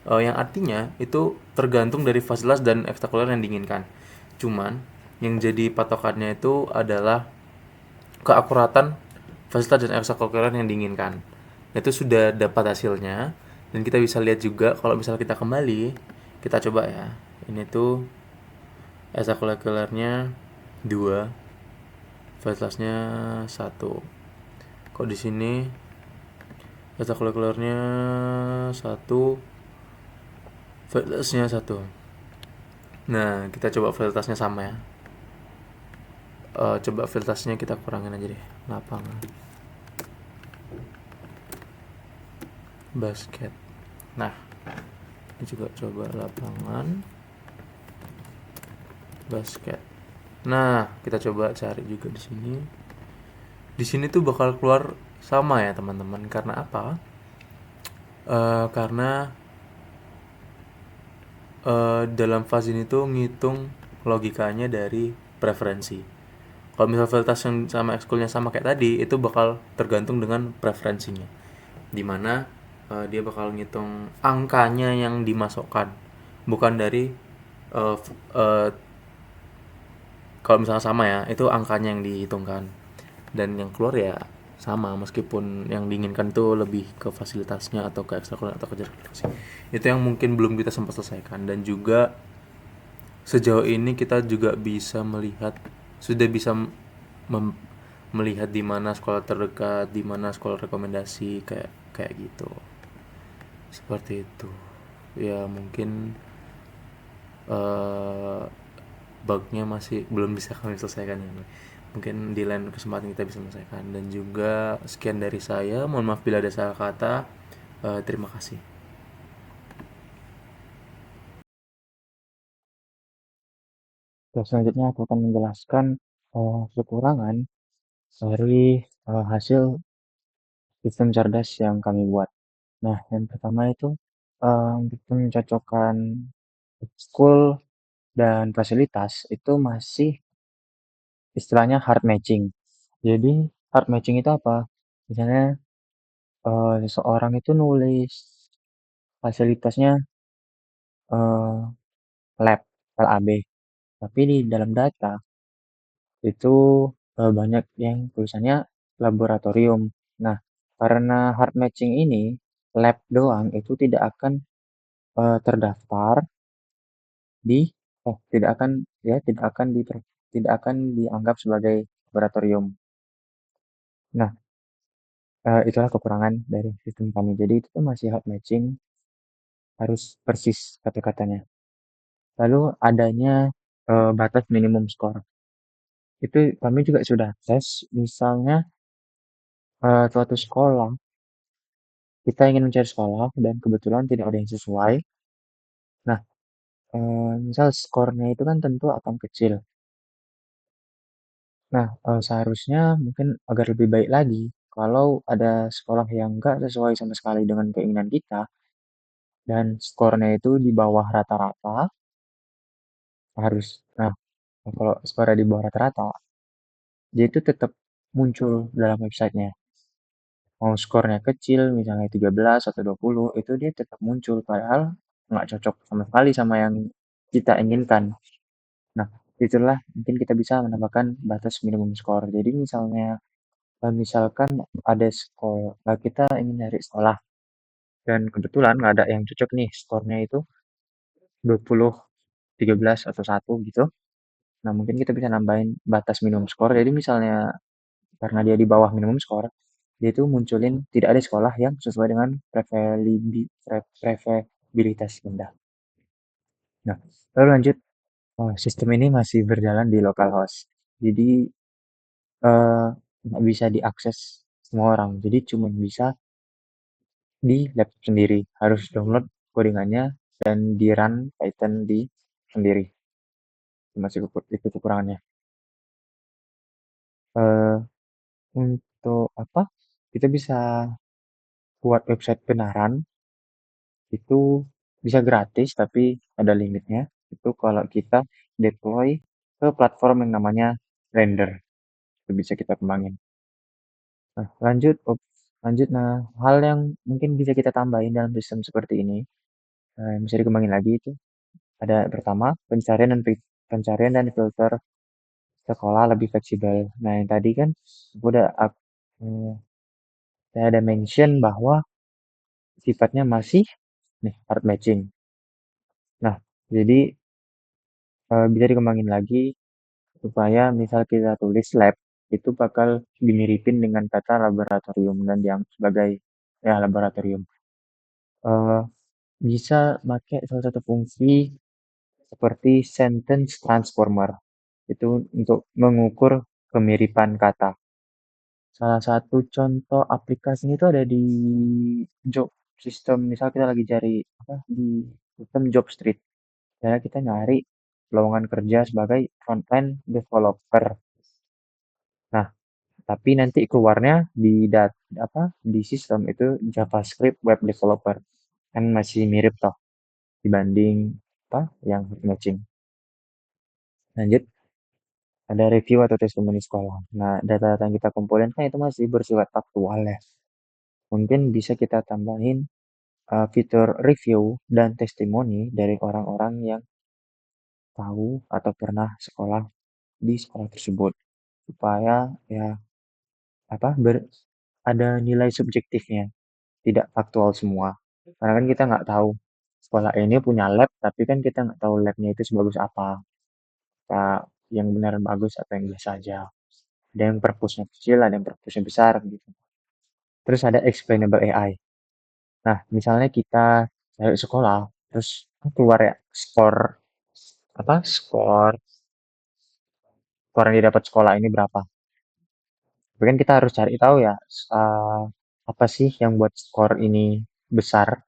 S2: yang artinya itu tergantung dari fasilitas dan ekstrakurikuler yang diinginkan. Cuman yang jadi patokannya itu adalah keakuratan fasilitas dan ekstrakurikuler yang diinginkan. Itu sudah dapat hasilnya, dan kita bisa lihat juga kalau misalnya kita kembali, kita coba ya. Ini tuh ekstrakurikulernya 2, fasilitasnya 1. Kok di sini ekstrakurikulernya 1, fasilitasnya 1. Nah, kita coba fasilitasnya sama ya. Coba fasilitasnya kita kurangin aja deh. Lapangan basket. Nah, ini juga coba lapangan basket. Nah, kita coba cari juga di sini. Di sini tuh bakal keluar sama ya teman-teman. Karena apa? Karena dalam fase ini tuh ngitung logikanya dari preferensi. Kalau misal fasilitas yang sama ekskulnya sama kayak tadi, itu bakal tergantung dengan preferensinya, dimana dia bakal ngitung angkanya yang dimasukkan, bukan dari uh, uh, kalau misalnya sama ya, itu angkanya yang dihitungkan, dan yang keluar ya sama, meskipun yang diinginkan itu lebih ke fasilitasnya atau ke ekstrakurikuler atau ke jarak. Itu yang mungkin belum kita sempat selesaikan. Dan juga sejauh ini kita juga bisa melihat, sudah bisa melihat di mana sekolah terdekat, di mana sekolah rekomendasi, kayak kayak gitu. Seperti itu. Ya mungkin uh, bugnya masih belum bisa kami selesaikan ya. Mungkin di lain kesempatan kita bisa selesaikan. Dan juga sekian dari saya. Mohon maaf bila ada salah kata. Terima kasih.
S3: Selanjutnya aku akan menjelaskan kekurangan dari hasil sistem cerdas yang kami buat. Nah, yang pertama itu untuk mencocokkan school dan fasilitas itu masih istilahnya hard matching. Jadi hard matching itu apa? Misalnya seseorang itu nulis fasilitasnya eh, lab, LAB, tapi di dalam data itu banyak yang tulisannya laboratorium. Nah, karena hard matching ini lab doang itu tidak akan terdaftar di tidak akan ya tidak akan dianggap sebagai laboratorium. Nah, itulah kekurangan dari sistem kami. Jadi itu tuh masih hard matching, harus persis kata-katanya. Lalu adanya batas minimum skor. Itu kami juga sudah tes, misalnya suatu sekolah, kita ingin mencari sekolah dan kebetulan tidak ada yang sesuai. Nah, misal skornya itu kan tentu akan kecil. Nah, seharusnya mungkin agar lebih baik lagi, kalau ada sekolah yang nggak sesuai sama sekali dengan keinginan kita, dan skornya itu di bawah rata-rata, harus. Nah, kalau skornya di bawah rata-rata, dia itu tetap muncul dalam websitenya. mau skornya kecil, misalnya 13 atau 20, itu dia tetap muncul, padahal nggak cocok sama sekali sama yang kita inginkan. Nah, itulah mungkin kita bisa menambahkan batas minimum skor. Jadi misalkan ada sekolah, kita ingin nyari sekolah, dan kebetulan nggak ada yang cocok nih, skornya itu 20, 13, atau 1 gitu. Nah, mungkin kita bisa nambahin batas minimum skor. Jadi misalnya karena dia di bawah minimum skor, dia itu munculin tidak ada sekolah yang sesuai dengan prefabilitas rendah. Nah, lalu lanjut, sistem ini masih berjalan di localhost. Jadi eh, nggak bisa diakses semua orang. Jadi cuma bisa di laptop sendiri. Harus download codingannya dan di run Python di sendiri. Itu kekurangannya. Eh, untuk apa? Kita bisa buat website beneran itu bisa gratis tapi ada limitnya. Itu kalau kita deploy ke platform yang namanya Render. Itu bisa kita kembangin. Nah, lanjut. Nah, hal yang mungkin bisa kita tambahin dalam sistem seperti ini, yang bisa dikembangin lagi itu ada pertama pencarian dan filter sekolah lebih fleksibel. Nah, yang tadi kan udah saya ada mention bahwa sifatnya masih nih hard matching. Nah, jadi bisa dikembangin lagi supaya misal kita tulis lab itu bakal dimiripin dengan kata laboratorium dan yang sebagai ya laboratorium. Eh, Bisa pakai salah satu fungsi seperti sentence transformer itu untuk mengukur kemiripan kata. Salah satu contoh aplikasinya itu ada di job sistem. Misal kita lagi cari apa di sistem job street. Ya, kita nyari lowongan kerja sebagai front-end developer. Nah, tapi nanti keluarnya di sistem itu JavaScript web developer. Kan masih mirip toh dibanding apa yang matching. Lanjut, ada review atau testimoni sekolah. Nah, data-data yang kita kumpulin kan itu masih bersifat faktual ya. Mungkin bisa kita tambahin fitur review dan testimoni dari orang-orang yang tahu atau pernah sekolah di sekolah tersebut supaya ya apa ada nilai subjektifnya, tidak faktual semua. Karena kan kita nggak tahu sekolah ini punya lab, tapi kan kita nggak tahu labnya itu sebagus apa, apa yang benar bagus atau yang biasa aja. Ada yang perpusnya kecil, ada yang perpusnya besar gitu. Terus ada explainable AI. Nah, misalnya kita cari sekolah, terus keluar ya skor skor yang didapat sekolah ini berapa. Tapi kan kita harus cari tahu ya, apa sih yang buat skor ini besar.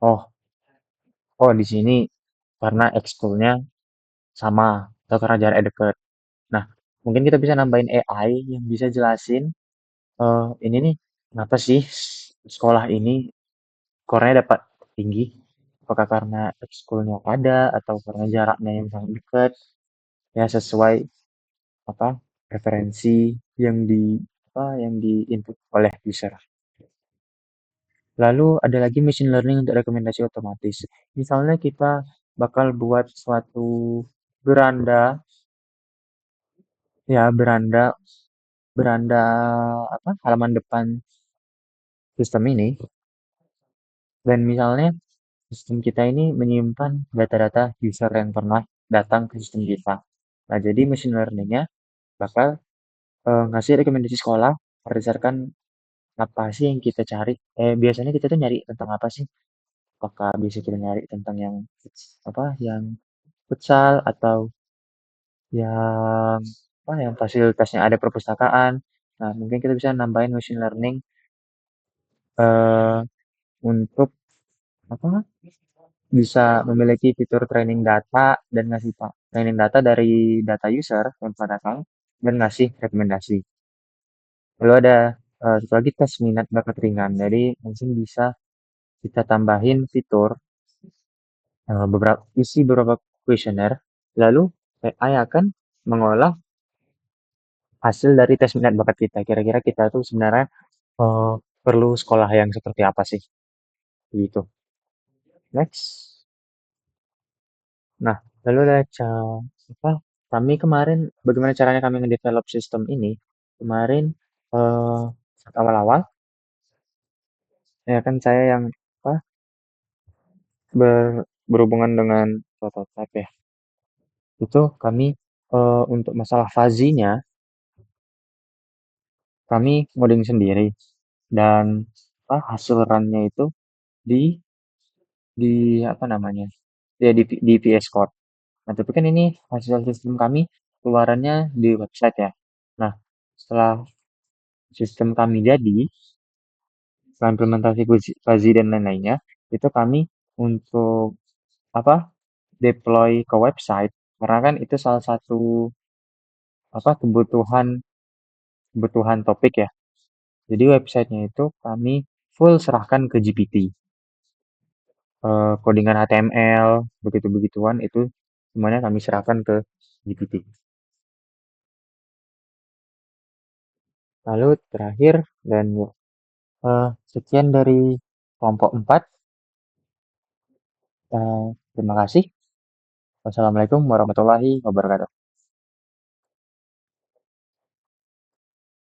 S3: Oh, di sini karena ekskulnya sama atau karena jaraknya deket. Nah, mungkin kita bisa nambahin AI yang bisa jelasin ini nih kenapa sih sekolah ini skornya dapat tinggi? Apakah karena ekskulnya ada atau karena jaraknya yang sangat dekat? Ya sesuai apa referensi yang di input oleh user. Lalu ada lagi machine learning untuk rekomendasi otomatis. Misalnya kita bakal buat suatu beranda, ya beranda beranda halaman depan sistem ini, dan misalnya sistem kita ini menyimpan data-data user yang pernah datang ke sistem kita. Nah, jadi machine learning-nya bakal ngasih rekomendasi sekolah berdasarkan apa sih yang kita cari. Biasanya kita tuh nyari tentang apa sih? Apakah bisa kita nyari tentang yang futsal atau yang fasilitasnya ada perpustakaan. Nah, mungkin kita bisa nambahin machine learning eh untuk apa? Bisa memiliki fitur training data dan ngasih training data dari data user yang pada datang dan ngasih rekomendasi. Lalu ada satu lagi tes minat bakat ringan. Jadi mungkin bisa kita tambahin fitur beberapa kuesioner, lalu AI akan mengolah hasil dari tes minat bakat kita. Kira-kira kita tuh sebenarnya perlu sekolah yang seperti apa sih, gitu. Next. Nah, lalu ada apa, kami kemarin bagaimana caranya kami ngedevelop sistem ini, kemarin, eee, awal-awal, ya kan saya yang, apa, berhubungan dengan prototype ya, itu kami, untuk masalah fuzzy-nya, kami ngoding sendiri dan, apa, hasil run-nya itu di apa namanya, ya di VS Code. Nah, tapi kan ini hasil sistem kami keluarannya di website ya. Nah, setelah sistem kami jadi, setelah implementasi fuzzy dan lain-lainnya, itu kami untuk apa, deploy ke website karena kan itu salah satu apa, kebutuhan kebutuhan topik ya. Jadi websitenya itu kami full serahkan ke GPT. Codingan HTML, begitu-begituan itu semuanya kami serahkan ke GPT. Lalu terakhir dan sekian dari kelompok 4. Terima kasih. Wassalamualaikum warahmatullahi wabarakatuh.